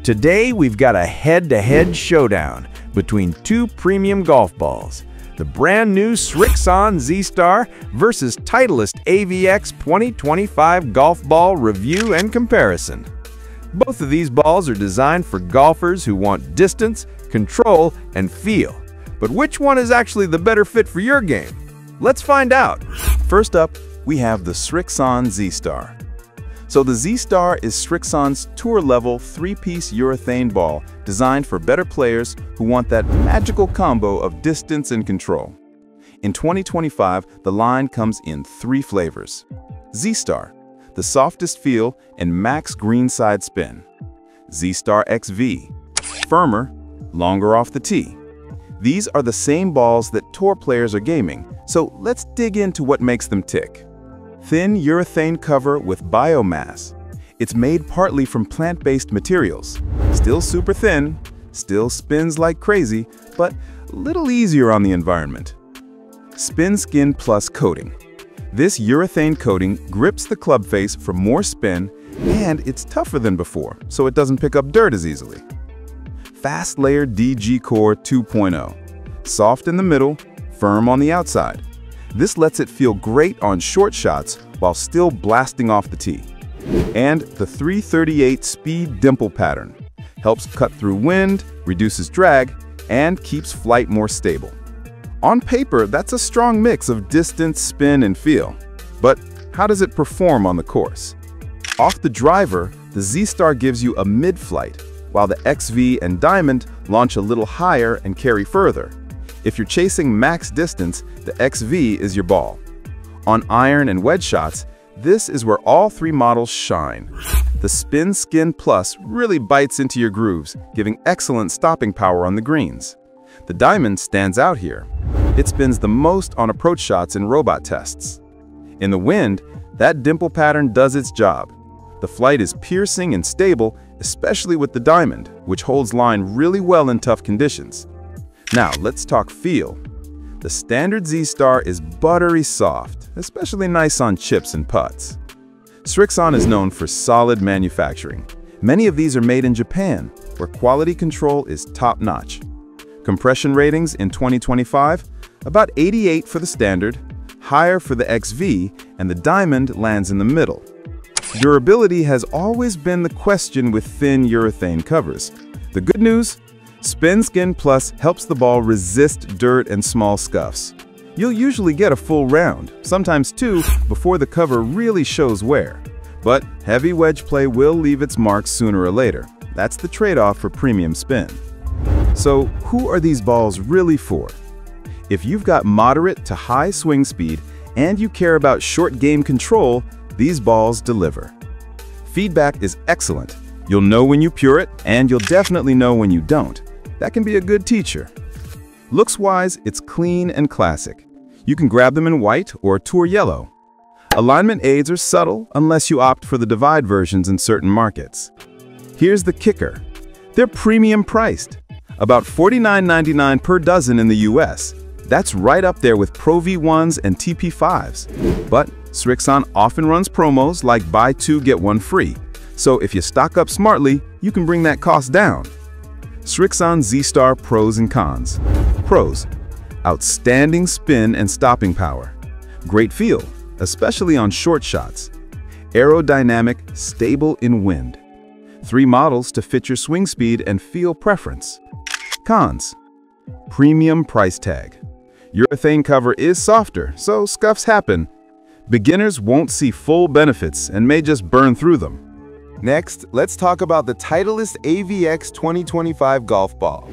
Today, we've got a head-to-head showdown between two premium golf balls. The brand new Srixon Z-Star versus Titleist AVX 2025 golf ball review and comparison. Both of these balls are designed for golfers who want distance, control, and feel. But which one is actually the better fit for your game? Let's find out. First up, we have the Srixon Z-Star. So the Z-Star is Srixon's tour-level 3-piece urethane ball designed for better players who want that magical combo of distance and control. In 2025, the line comes in 3 flavors. Z-Star, the softest feel and max greenside spin. Z-Star XV, firmer, longer off the tee. These are the same balls that tour players are gaming, so let's dig into what makes them tick. Thin urethane cover with biomass. It's made partly from plant-based materials. Still super thin, still spins like crazy, but a little easier on the environment. Spin Skin Plus coating. This urethane coating grips the club face for more spin, and it's tougher than before, so it doesn't pick up dirt as easily. Fast Layer DG Core 2.0. Soft in the middle, firm on the outside. This lets it feel great on short shots while still blasting off the tee. And the 338 speed dimple pattern helps cut through wind, reduces drag, and keeps flight more stable. On paper, that's a strong mix of distance, spin, and feel. But how does it perform on the course? Off the driver, the Z-Star gives you a mid-flight, while the XV and Diamond launch a little higher and carry further. If you're chasing max distance, the XV is your ball. On iron and wedge shots, this is where all 3 models shine. The Spin Skin Plus really bites into your grooves, giving excellent stopping power on the greens. The Diamond stands out here. It spins the most on approach shots in robot tests. In the wind, that dimple pattern does its job. The flight is piercing and stable, especially with the Diamond, which holds line really well in tough conditions. Now, let's talk feel. The standard Z-Star is buttery soft, especially nice on chips and putts. Srixon is known for solid manufacturing. Many of these are made in Japan, where quality control is top-notch. Compression ratings in 2025, about 88 for the standard, higher for the XV, and the Diamond lands in the middle. Durability has always been the question with thin urethane covers. The good news? Spin Skin Plus helps the ball resist dirt and small scuffs. You'll usually get a full round, sometimes 2, before the cover really shows wear. But heavy wedge play will leave its mark sooner or later. That's the trade-off for premium spin. So, who are these balls really for? If you've got moderate to high swing speed and you care about short game control, these balls deliver. Feedback is excellent. You'll know when you pure it, and you'll definitely know when you don't. That can be a good teacher. Looks-wise, it's clean and classic. You can grab them in white or tour yellow. Alignment aids are subtle unless you opt for the Divide versions in certain markets. Here's the kicker. They're premium priced. About $49.99 per dozen in the US. That's right up there with Pro V1s and TP5s. But Srixon often runs promos like buy 2 get 1 free. So if you stock up smartly, you can bring that cost down. Srixon Z-Star pros and cons. Pros: outstanding spin and stopping power. Great feel, especially on short shots. Aerodynamic, stable in wind. 3 models to fit your swing speed and feel preference. Cons: premium price tag. Urethane cover is softer, so scuffs happen. Beginners won't see full benefits and may just burn through them. Next, let's talk about the Titleist AVX 2025 golf ball.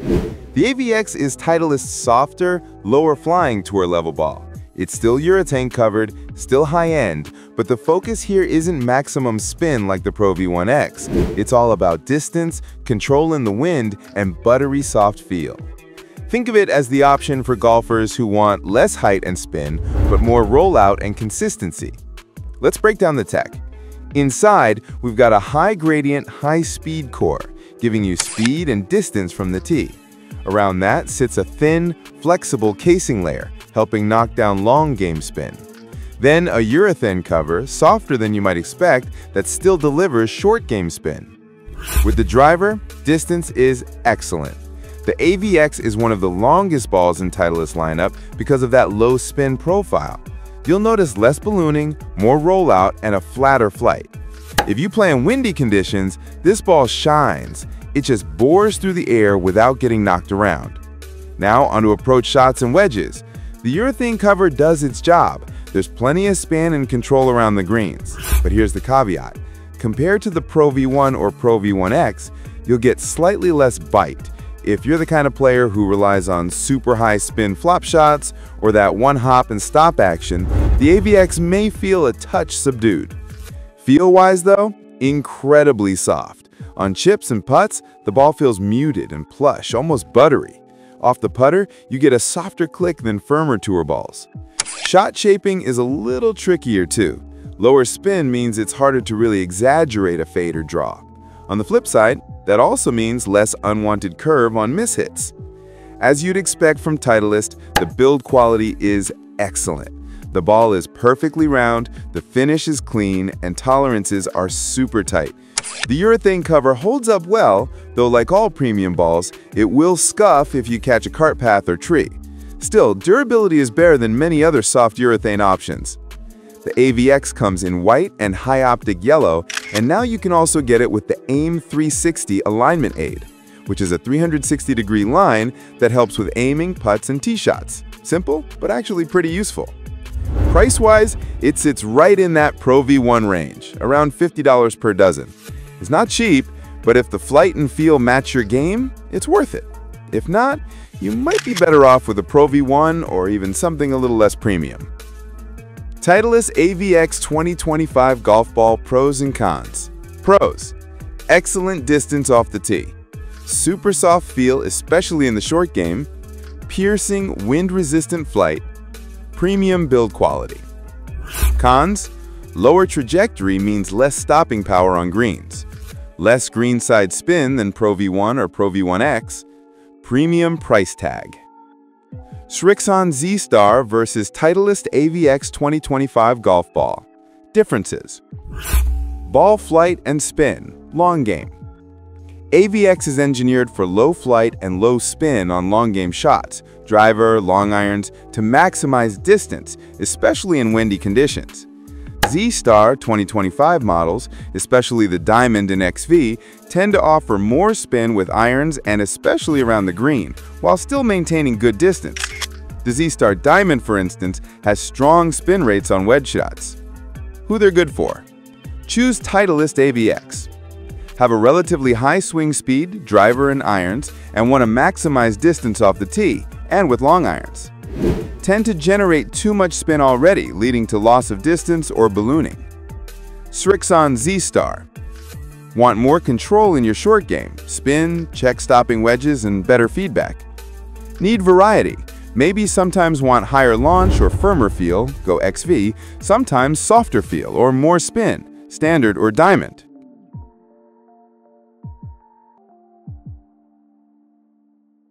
The AVX is Titleist's softer, lower-flying tour-level ball. It's still urethane covered, still high-end, but the focus here isn't maximum spin like the Pro V1X. It's all about distance, control in the wind, and buttery soft feel. Think of it as the option for golfers who want less height and spin, but more rollout and consistency. Let's break down the tech. Inside, we've got a high-gradient, high-speed core, giving you speed and distance from the tee. Around that sits a thin, flexible casing layer, helping knock down long game spin. Then a urethane cover, softer than you might expect, that still delivers short game spin. With the driver, distance is excellent. The AVX is one of the longest balls in Titleist lineup because of that low spin profile. You'll notice less ballooning, more rollout, and a flatter flight. If you play in windy conditions, this ball shines. It just bores through the air without getting knocked around. Now onto approach shots and wedges. The urethane cover does its job. There's plenty of span and control around the greens. But here's the caveat. Compared to the Pro V1 or Pro V1X, you'll get slightly less bite. If you're the kind of player who relies on super high spin flop shots or that one hop and stop action, the AVX may feel a touch subdued. Feel-wise though, incredibly soft. On chips and putts, the ball feels muted and plush, almost buttery. Off the putter, you get a softer click than firmer tour balls. Shot shaping is a little trickier too. Lower spin means it's harder to really exaggerate a fade or draw. On the flip side, that also means less unwanted curve on mishits. As you'd expect from Titleist, the build quality is excellent. The ball is perfectly round, the finish is clean, and tolerances are super tight. The urethane cover holds up well, though like all premium balls, it will scuff if you catch a cart path or tree. Still, durability is better than many other soft urethane options. The AVX comes in white and high optic yellow, and now you can also get it with the AIM 360 alignment aid, which is a 360-degree line that helps with aiming, putts, and tee shots. Simple, but actually pretty useful. Price-wise, it sits right in that Pro V1 range, around $50 per dozen. It's not cheap, but if the flight and feel match your game, it's worth it. If not, you might be better off with a Pro V1 or even something a little less premium. Titleist AVX 2025 golf ball pros and cons. Pros: excellent distance off the tee, super soft feel especially in the short game, piercing wind-resistant flight, premium build quality. Cons: lower trajectory means less stopping power on greens, less greenside spin than Pro V1 or Pro V1X, premium price tag. Srixon Z-Star versus Titleist AVX 2025 golf ball. Differences: ball flight and spin, long game. AVX is engineered for low flight and low spin on long game shots, driver, long irons, to maximize distance, especially in windy conditions. Z-Star 2025 models, especially the Diamond and XV, tend to offer more spin with irons and especially around the green, while still maintaining good distance. The Z-Star Diamond, for instance, has strong spin rates on wedge shots. Who they're good for? Choose Titleist AVX. Have a relatively high swing speed, driver and irons, and want to maximize distance off the tee, and with long irons. Tend to generate too much spin already, leading to loss of distance or ballooning. Srixon Z-Star. Want more control in your short game, spin, check stopping wedges, and better feedback. Need variety. Maybe sometimes want higher launch or firmer feel, go XV, sometimes softer feel or more spin, standard or diamond.